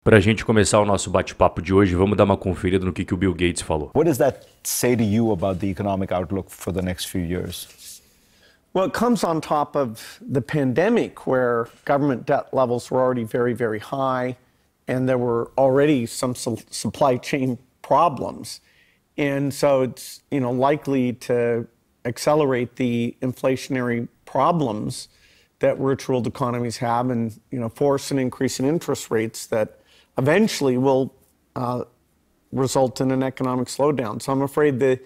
Para a gente começar o nosso bate-papo de hoje, vamos dar uma conferida no que o Bill Gates falou. What does that say to you about the economic outlook for the next few years? Well, it comes on top of the pandemic, where government debt levels were already very, very high, and there were already some supply chain problems. And so it's, likely to accelerate the inflationary problems that rich world economies have, and, force an increase in interest rates that eventually will result in an economic slowdown. So I'm afraid the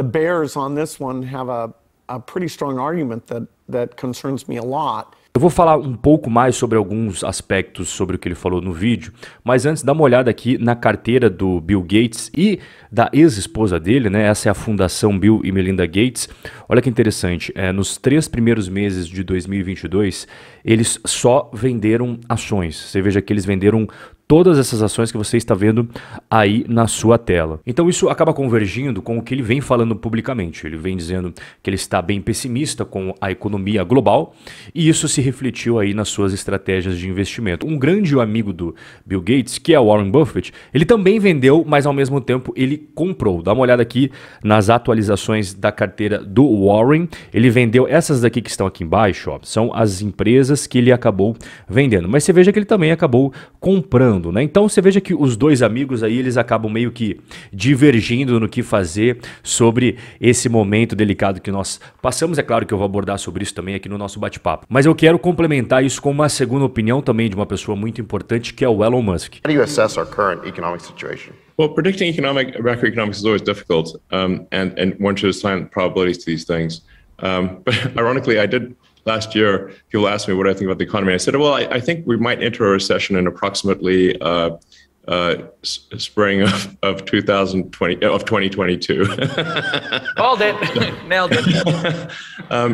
bears on this one have a pretty strong argument that concerns me a lot. Eu vou falar um pouco mais sobre alguns aspectos sobre o que ele falou no vídeo, mas antes dá uma olhada aqui na carteira do Bill Gates e da ex-esposa dele, né? Essa é a Fundação Bill e Melinda Gates. Olha que interessante, nos 3 primeiros meses de 2022, eles só venderam ações. Você veja que eles venderam todas essas ações que você está vendo aí na sua tela. Então isso acaba convergindo com o que ele vem falando publicamente. Ele vem dizendo que ele está bem pessimista com a economia global e isso se refletiu aí nas suas estratégias de investimento. Um grande amigo do Bill Gates, que é o Warren Buffett, ele também vendeu, mas ao mesmo tempo ele comprou. Dá uma olhada aqui nas atualizações da carteira do Warren. Ele vendeu essas daqui que estão aqui embaixo, ó, são as empresas que ele acabou vendendo. Mas você veja que ele também acabou comprando. Né? Então você veja que os dois amigos aí, eles acabam meio que divergindo no que fazer sobre esse momento delicado que nós passamos. É claro que eu vou abordar sobre isso também aqui no nosso bate-papo. Mas eu quero complementar isso com uma segunda opinião também de uma pessoa muito importante, que é o Elon Musk. How do you assess our current economic situation? Well, predicting macroeconomics is always difficult, and one should assign probabilities to these things. But ironically, I did. Last year, people asked me what I think about the economy. I said, well, I think we might enter a recession in approximately spring of 2022. Called it. Nailed it.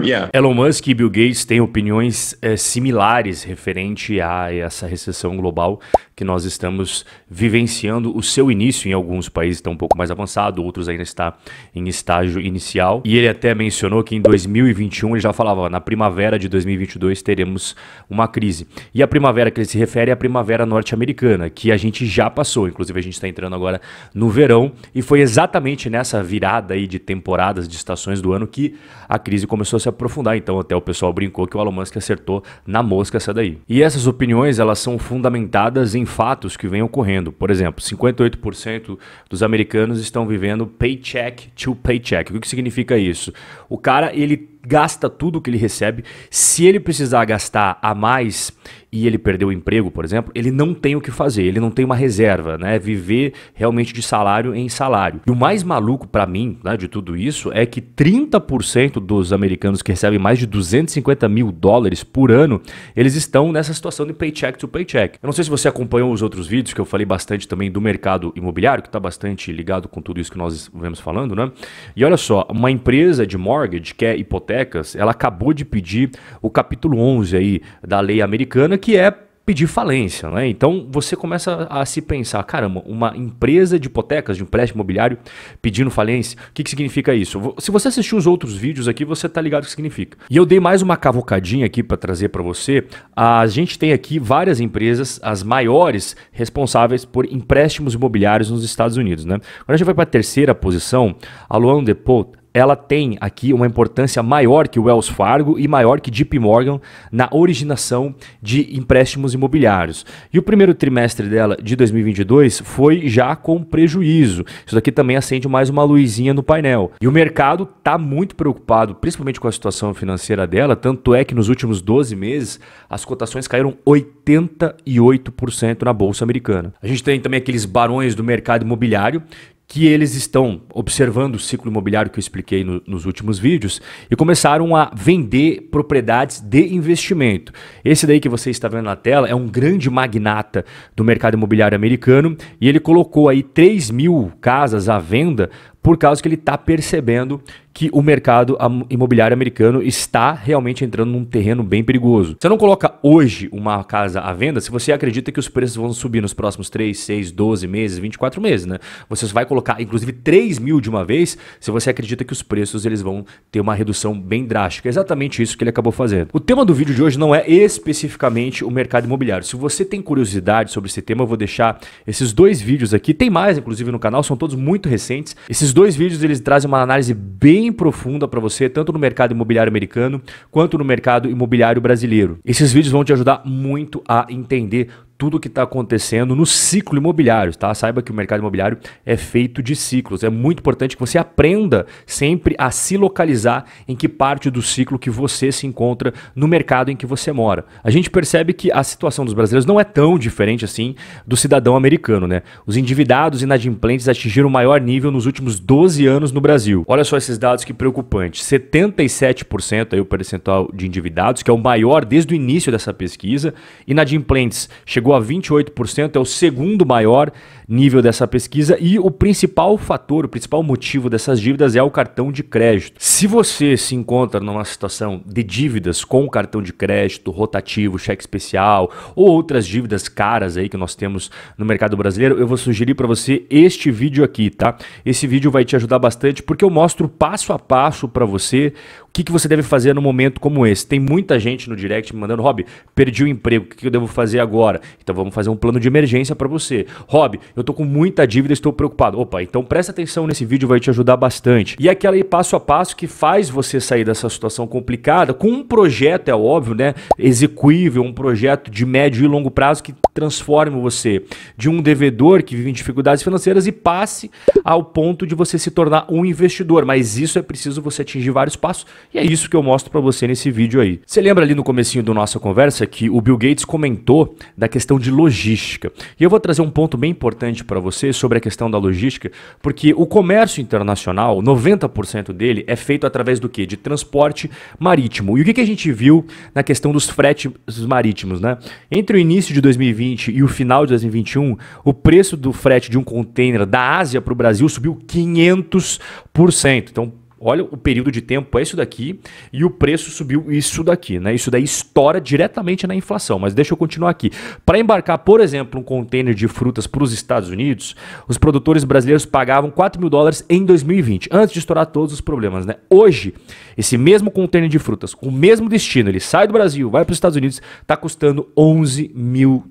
Yeah. Elon Musk e Bill Gates têm opiniões similares referente a essa recessão global que nós estamos vivenciando. O seu início em alguns países está um pouco mais avançado, outros ainda está em estágio inicial. E ele até mencionou que em 2021, ele já falava, na primavera de 2022 teremos uma crise. E a primavera que ele se refere é a primavera norte-americana, que a gente já passou. Inclusive a gente está entrando agora no verão e foi exatamente nessa virada aí de temporadas, de estações do ano que a crise começou a se aprofundar. Então até o pessoal brincou que o Elon Musk acertou na mosca essa daí. E essas opiniões, elas são fundamentadas em fatos que vêm ocorrendo. Por exemplo, 58% dos americanos estão vivendo paycheck to paycheck. O que significa isso? O cara, ele gasta tudo que ele recebe. Se ele precisar gastar a mais e ele perder o emprego, por exemplo, ele não tem o que fazer, ele não tem uma reserva, né? Viver realmente de salário em salário. E o mais maluco para mim, né, de tudo isso é que 30% dos americanos que recebem mais de 250 mil dólares por ano, eles estão nessa situação de paycheck to paycheck. Eu não sei se você acompanhou os outros vídeos que eu falei bastante também do mercado imobiliário, que está bastante ligado com tudo isso que nós vemos falando, né? E olha só, uma empresa de mortgage, que é hipotecas, ela acabou de pedir o capítulo 11 aí da lei americana, que é pedir falência, né? Então você começa a se pensar, caramba, uma empresa de hipotecas, de empréstimo imobiliário pedindo falência, o que significa isso? Se você assistiu os outros vídeos aqui, você tá ligado o que significa. E eu dei mais uma cavocadinha aqui para trazer para você. A gente tem aqui várias empresas, as maiores responsáveis por empréstimos imobiliários nos Estados Unidos, né? Quando a gente vai para a terceira posição, a Loan Depot, ela tem aqui uma importância maior que o Wells Fargo e maior que JP Morgan na originação de empréstimos imobiliários. E o primeiro trimestre dela de 2022 foi já com prejuízo. Isso daqui também acende mais uma luzinha no painel. E o mercado está muito preocupado, principalmente com a situação financeira dela, tanto é que nos últimos 12 meses as cotações caíram 88% na Bolsa Americana. A gente tem também aqueles barões do mercado imobiliário, que eles estão observando o ciclo imobiliário que eu expliquei nos últimos vídeos e começaram a vender propriedades de investimento. Esse daí que você está vendo na tela é um grande magnata do mercado imobiliário americano e ele colocou aí 3.000 casas à venda por causa que ele está percebendo que o mercado imobiliário americano está realmente entrando num terreno bem perigoso. Você não coloca hoje uma casa à venda se você acredita que os preços vão subir nos próximos 3, 6, 12 meses, 24 meses, né? Você vai colocar, inclusive, 3 mil de uma vez se você acredita que os preços eles vão ter uma redução bem drástica. É exatamente isso que ele acabou fazendo. O tema do vídeo de hoje não é especificamente o mercado imobiliário. Se você tem curiosidade sobre esse tema, eu vou deixar esses 2 vídeos aqui. Tem mais, inclusive, no canal, são todos muito recentes. Esses 2 vídeos, eles trazem uma análise bem profunda para você, tanto no mercado imobiliário americano, quanto no mercado imobiliário brasileiro. Esses vídeos vão te ajudar muito a entender tudo o que está acontecendo no ciclo imobiliário, tá? Saiba que o mercado imobiliário é feito de ciclos. É muito importante que você aprenda sempre a se localizar em que parte do ciclo que você se encontra no mercado em que você mora. A gente percebe que a situação dos brasileiros não é tão diferente assim do cidadão americano, né? Os endividados e inadimplentes atingiram o maior nível nos últimos 12 anos no Brasil. Olha só esses dados que preocupantes. 77% aí o percentual de endividados, que é o maior desde o início dessa pesquisa. Inadimplentes chegou a 28%, é o segundo maior nível dessa pesquisa, e o principal fator, o principal motivo dessas dívidas é o cartão de crédito. Se você se encontra numa situação de dívidas com cartão de crédito, rotativo, cheque especial ou outras dívidas caras aí que nós temos no mercado brasileiro, eu vou sugerir para você este vídeo aqui, tá? Esse vídeo vai te ajudar bastante porque eu mostro passo a passo para você o que você deve fazer num momento como esse. Tem muita gente no direct me mandando: Rob, perdi o emprego, o que eu devo fazer agora? Então vamos fazer um plano de emergência para você. Rob, eu tô com muita dívida, estou preocupado. Opa, então presta atenção nesse vídeo, vai te ajudar bastante. E aquela aí passo a passo que faz você sair dessa situação complicada com um projeto, é óbvio, né, execuível, um projeto de médio e longo prazo que transforme você de um devedor que vive em dificuldades financeiras e passe ao ponto de você se tornar um investidor. Mas isso é preciso você atingir vários passos. E é isso que eu mostro para você nesse vídeo aí. Você lembra ali no comecinho da nossa conversa que o Bill Gates comentou da questão de logística? E eu vou trazer um ponto bem importante para você sobre a questão da logística, porque o comércio internacional, 90% dele é feito através do quê? De transporte marítimo. E o que a gente viu na questão dos fretes marítimos, né? Entre o início de 2020 e o final de 2021, o preço do frete de um container da Ásia para o Brasil subiu 500%. Então, olha o período de tempo, é isso daqui, e o preço subiu isso daqui, né? Isso daí estoura diretamente na inflação, mas deixa eu continuar aqui. Para embarcar, por exemplo, um container de frutas para os Estados Unidos, os produtores brasileiros pagavam $4 mil em 2020, antes de estourar todos os problemas, né? Hoje, esse mesmo container de frutas, com o mesmo destino, ele sai do Brasil, vai para os Estados Unidos, está custando $11 mil.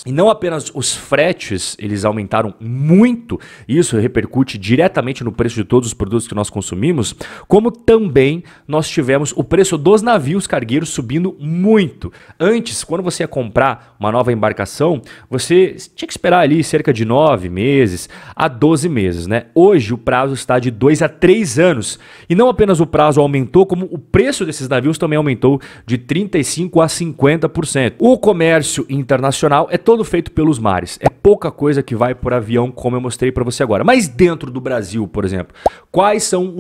E não apenas os fretes, eles aumentaram muito, isso repercute diretamente no preço de todos os produtos que nós consumimos, como também nós tivemos o preço dos navios cargueiros subindo muito. Antes, quando você ia comprar uma nova embarcação, você tinha que esperar ali cerca de 9 meses a 12 meses, né? Hoje o prazo está de 2 a 3 anos. E não apenas o prazo aumentou, como o preço desses navios também aumentou de 35% a 50%. O comércio internacional é todo feito pelos mares. É pouca coisa que vai por avião, como eu mostrei para você agora. Mas dentro do Brasil, por exemplo, quais são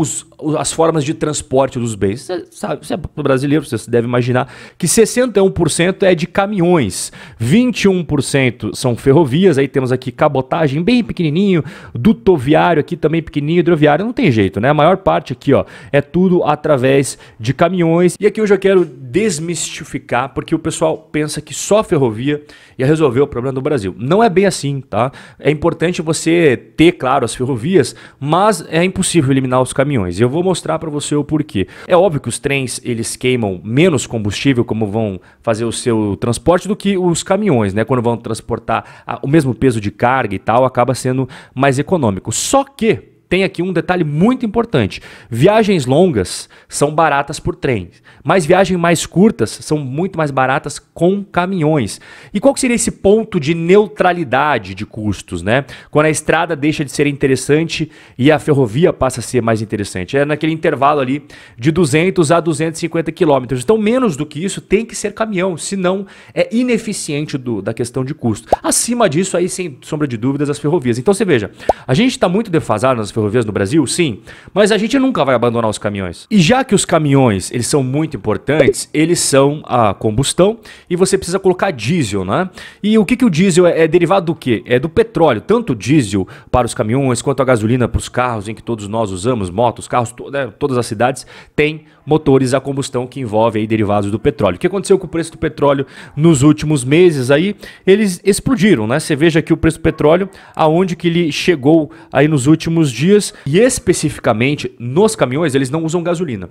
as formas de transporte dos bens? Você é brasileiro, você deve imaginar que 61% é de caminhões, 21% são ferrovias, aí temos aqui cabotagem bem pequenininho, dutoviário aqui também pequenininho, hidroviário, não tem jeito, né? A maior parte aqui, ó, é tudo através de caminhões. E aqui eu já quero desmistificar, porque o pessoal pensa que só ferrovia ia resolver o problema do Brasil. Não é bem assim, tá? É importante você ter, claro, as ferrovias, mas é impossível eliminar os caminhões. Eu vou mostrar para você o porquê. É óbvio que os trens, eles queimam menos combustível, como vão fazer o seu transporte, do que os caminhões, né? Quando vão transportar o mesmo peso de carga e tal, acaba sendo mais econômico. Só que tem aqui um detalhe muito importante. Viagens longas são baratas por trem, mas viagens mais curtas são muito mais baratas com caminhões. E qual que seria esse ponto de neutralidade de custos, né? Quando a estrada deixa de ser interessante e a ferrovia passa a ser mais interessante. É naquele intervalo ali de 200 a 250 quilômetros. Então, menos do que isso tem que ser caminhão, senão é ineficiente da questão de custo. Acima disso, aí, sem sombra de dúvidas, as ferrovias. Então, você veja, a gente está muito defasado nas ferrovias, ferrovias no Brasil? Sim. Mas a gente nunca vai abandonar os caminhões. E já que os caminhões, eles são muito importantes, eles são a combustão e você precisa colocar diesel, né? E o que o diesel é derivado do quê? É do petróleo. Tanto o diesel para os caminhões quanto a gasolina para os carros em que todos nós usamos, motos, carros, todas as cidades têm motores a combustão que envolvem aí derivados do petróleo. O que aconteceu com o preço do petróleo nos últimos meses aí? Eles explodiram, né? Você veja aqui o preço do petróleo, aonde que ele chegou aí nos últimos dias, e especificamente nos caminhões eles não usam gasolina.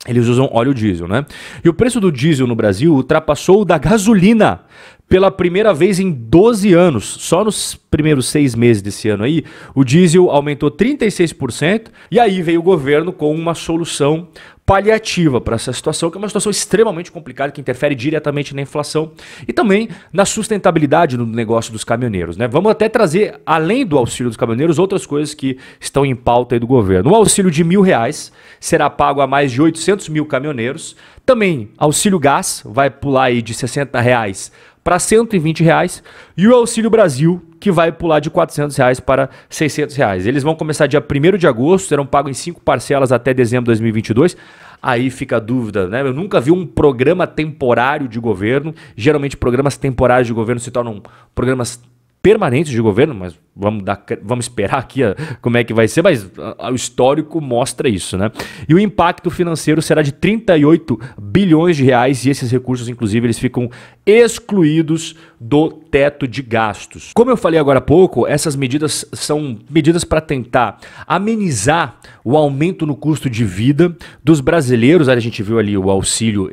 Eles usam óleo diesel, né? E o preço do diesel no Brasil ultrapassou o da gasolina pela primeira vez em 12 anos. Só nos primeiros 6 meses desse ano aí, o diesel aumentou 36%. E aí veio o governo com uma solução paliativa para essa situação, que é uma situação extremamente complicada, que interfere diretamente na inflação e também na sustentabilidade do negócio dos caminhoneiros, né? Vamos até trazer, além do auxílio dos caminhoneiros, outras coisas que estão em pauta aí do governo. O auxílio de R$1.000 será pago a mais de 800 mil caminhoneiros. Também, auxílio gás vai pular aí de R$60 para R$120, e o Auxílio Brasil, que vai pular de R$400 para R$600. Eles vão começar dia 1º de agosto, serão pagos em 5 parcelas até dezembro de 2022. Aí fica a dúvida, né? Eu nunca vi um programa temporário de governo. Geralmente programas temporários de governo se tornam programas permanentes de governo, mas vamos esperar aqui como é que vai ser, mas o histórico mostra isso, né? E o impacto financeiro será de 38 bilhões de reais, e esses recursos, inclusive, eles ficam excluídos do teto de gastos. Como eu falei agora há pouco, essas medidas são medidas para tentar amenizar o aumento no custo de vida dos brasileiros. A gente viu ali o auxílio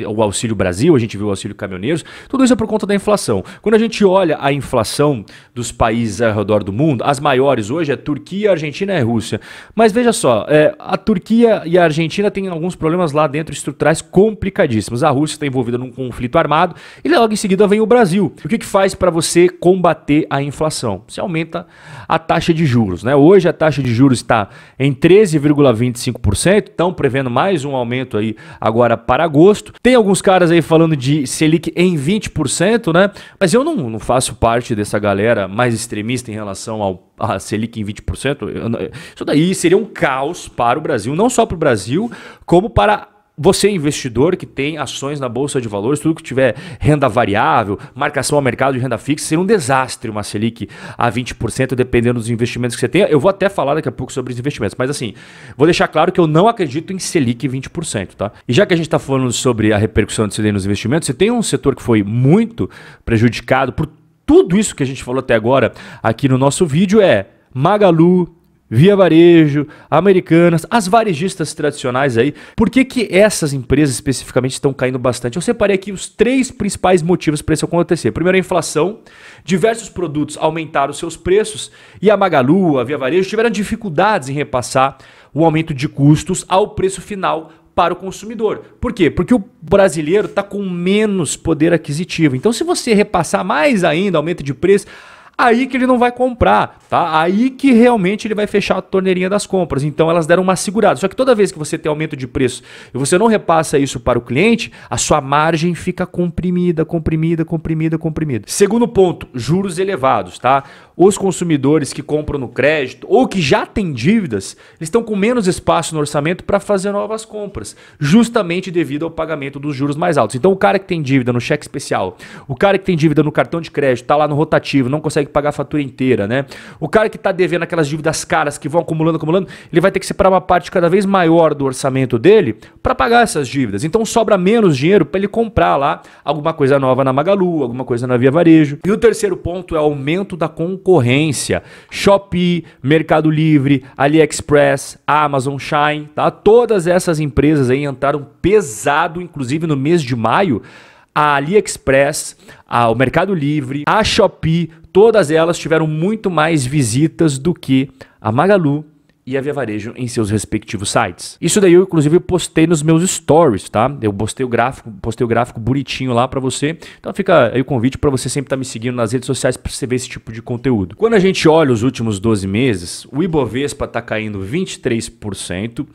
o Auxílio Brasil, a gente viu o auxílio caminhoneiros, tudo isso é por conta da inflação. Quando a gente olha a inflação dos países ao redor do mundo, as maiores hoje é Turquia, Argentina e Rússia. Mas veja só, a Turquia e a Argentina têm alguns problemas lá dentro estruturais complicadíssimos. A Rússia está envolvida num conflito armado e logo em seguida vem o Brasil. O que faz para você combater a inflação? Você aumenta a taxa de juros, né? Hoje a taxa de juros está em 13,25%, estão prevendo mais um aumento aí agora para agosto. Tem alguns caras aí falando de Selic em 20%, né? Mas eu não faço parte dessa galera mais extremista em relação a Selic em 20%. Isso daí seria um caos para o Brasil, não só para o Brasil, como para você, investidor que tem ações na Bolsa de Valores, tudo que tiver renda variável, marcação ao mercado de renda fixa, seria um desastre uma Selic a 20%, dependendo dos investimentos que você tenha. Eu vou até falar daqui a pouco sobre os investimentos, mas assim, vou deixar claro que eu não acredito em Selic 20%, tá? E já que a gente está falando sobre a repercussão disso daí nos investimentos, você tem um setor que foi muito prejudicado por tudo isso que a gente falou até agora aqui no nosso vídeo, é Magalu, Via Varejo, Americanas, as varejistas tradicionais aí. Por que essas empresas especificamente estão caindo bastante? Eu separei aqui os 3 principais motivos para isso acontecer. Primeiro, a inflação. Diversos produtos aumentaram seus preços e a Magalu, a Via Varejo tiveram dificuldades em repassar o aumento de custos ao preço final para o consumidor. Por quê? Porque o brasileiro está com menos poder aquisitivo. Então, se você repassar mais ainda aumento de preço, aí que ele não vai comprar, tá? Aí que realmente ele vai fechar a torneirinha das compras. Então elas deram uma segurada. Só que toda vez que você tem aumento de preço e você não repassa isso para o cliente, a sua margem fica comprimida. Segundo ponto, juros elevados, tá? Os consumidores que compram no crédito ou que já têm dívidas, eles estão com menos espaço no orçamento para fazer novas compras, justamente devido ao pagamento dos juros mais altos. Então o cara que tem dívida no cheque especial, o cara que tem dívida no cartão de crédito, está lá no rotativo, não consegue pagar a fatura inteira, né? O cara que está devendo aquelas dívidas caras que vão acumulando, ele vai ter que separar uma parte cada vez maior do orçamento dele para pagar essas dívidas. Então sobra menos dinheiro para ele comprar lá alguma coisa nova na Magalu, alguma coisa na Via Varejo. E o terceiro ponto é o aumento da concorrência. Shopee, Mercado Livre, AliExpress, Amazon, Shein, tá? Todas essas empresas aí entraram pesado, inclusive no mês de maio. A AliExpress, o Mercado Livre, a Shopee, todas elas tiveram muito mais visitas do que a Magalu e a Via Varejo em seus respectivos sites. Isso daí eu, inclusive, postei nos meus stories, tá? Eu postei o gráfico bonitinho lá para você. Então fica aí o convite para você sempre estar me seguindo nas redes sociais para você ver esse tipo de conteúdo. Quando a gente olha os últimos 12 meses, o Ibovespa está caindo 23%,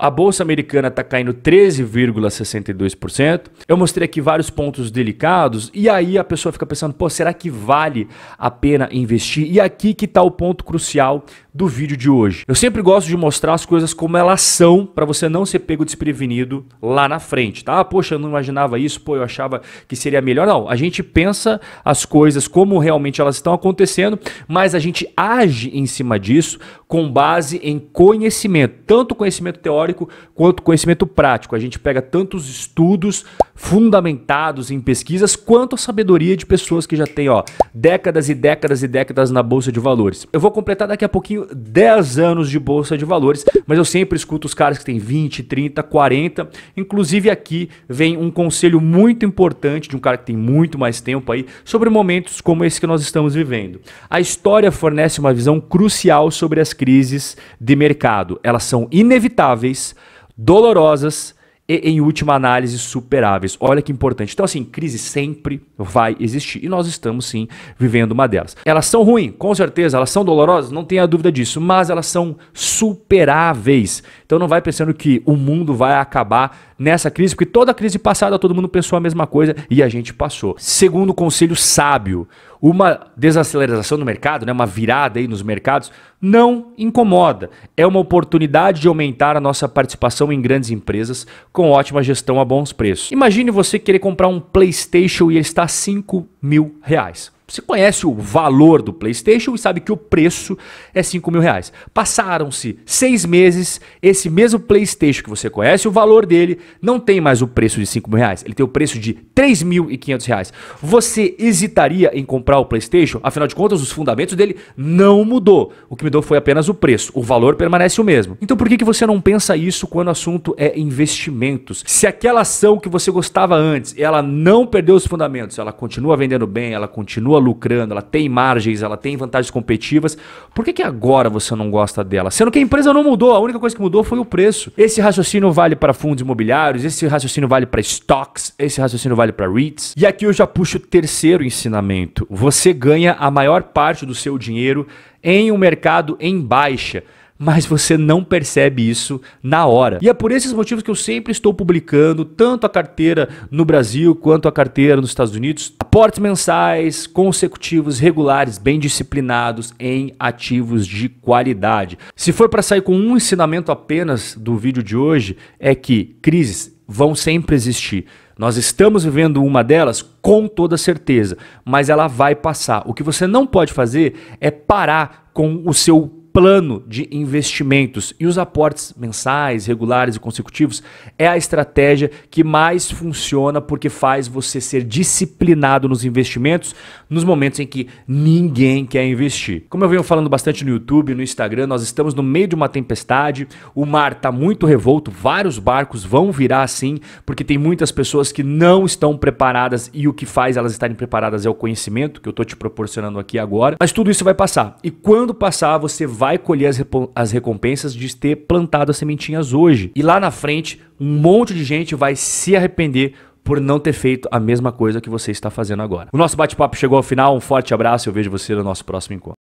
A bolsa americana está caindo 13,62%. Eu mostrei aqui vários pontos delicados e aí a pessoa fica pensando, pô, será que vale a pena investir? E aqui que está o ponto crucial do vídeo de hoje. Eu sempre gosto de mostrar as coisas como elas são para você não ser pego desprevenido lá na frente, tá? Poxa, eu não imaginava isso, pô, eu achava que seria melhor. Não, a gente pensa as coisas como realmente elas estão acontecendo, mas a gente age em cima disso com base em conhecimento, tanto conhecimento teórico quanto conhecimento prático. A gente pega tantos estudos fundamentados em pesquisas quanto a sabedoria de pessoas que já têm, ó, décadas e décadas e décadas na bolsa de valores. Eu vou completar daqui a pouquinho 10 anos de bolsa de valores, mas eu sempre escuto os caras que têm 20, 30, 40. Inclusive aqui vem um conselho muito importante de um cara que tem muito mais tempo aí sobre momentos como esse que nós estamos vivendo. A história fornece uma visão crucial sobre as crises de mercado. Elas são inevitáveis, dolorosas e, em última análise, superáveis. Olha que importante. Então, assim, crise sempre vai existir. E nós estamos, sim, vivendo uma delas. Elas são ruins, com certeza. Elas são dolorosas, não tenha dúvida disso. Mas elas são superáveis. Então, não vai pensando que o mundo vai acabar nessa crise, porque toda crise passada todo mundo pensou a mesma coisa e a gente passou. Segundo conselho sábio, uma desaceleração no mercado, né, uma virada aí nos mercados, não incomoda. É uma oportunidade de aumentar a nossa participação em grandes empresas com ótima gestão a bons preços. Imagine você querer comprar um PlayStation e ele está a R$5.000. Você conhece o valor do PlayStation e sabe que o preço é R$5.000. Passaram-se 6 meses, esse mesmo PlayStation que você conhece, o valor dele não tem mais o preço de R$5.000, ele tem o preço de R$3.500. Você hesitaria em comprar o PlayStation? Afinal de contas, os fundamentos dele não mudou. O que mudou foi apenas o preço. O valor permanece o mesmo. Então por que você não pensa isso quando o assunto é investimentos? Se aquela ação que você gostava antes, ela não perdeu os fundamentos, ela continua vendendo bem, ela continua lucrando, ela tem margens, ela tem vantagens competitivas, por que agora você não gosta dela? Sendo que a empresa não mudou, a única coisa que mudou foi o preço. Esse raciocínio vale para fundos imobiliários, esse raciocínio vale para stocks, esse raciocínio vale para REITs. E aqui eu já puxo o terceiro ensinamento. Você ganha a maior parte do seu dinheiro em um mercado em baixa, mas você não percebe isso na hora. E é por esses motivos que eu sempre estou publicando tanto a carteira no Brasil quanto a carteira nos Estados Unidos, aportes mensais, consecutivos, regulares, bem disciplinados em ativos de qualidade. Se for para sair com um ensinamento apenas do vídeo de hoje, é que crises vão sempre existir. Nós estamos vivendo uma delas com toda certeza, mas ela vai passar. O que você não pode fazer é parar com o seu plano de investimentos, e os aportes mensais, regulares e consecutivos é a estratégia que mais funciona porque faz você ser disciplinado nos investimentos nos momentos em que ninguém quer investir. Como eu venho falando bastante no YouTube, no Instagram, nós estamos no meio de uma tempestade, o mar está muito revolto, vários barcos vão virar assim, porque tem muitas pessoas que não estão preparadas e o que faz elas estarem preparadas é o conhecimento que eu estou te proporcionando aqui agora, mas tudo isso vai passar, e quando passar você vai colher as recompensas de ter plantado as sementinhas hoje. E lá na frente, um monte de gente vai se arrepender por não ter feito a mesma coisa que você está fazendo agora. O nosso bate-papo chegou ao final. Um forte abraço e eu vejo você no nosso próximo encontro.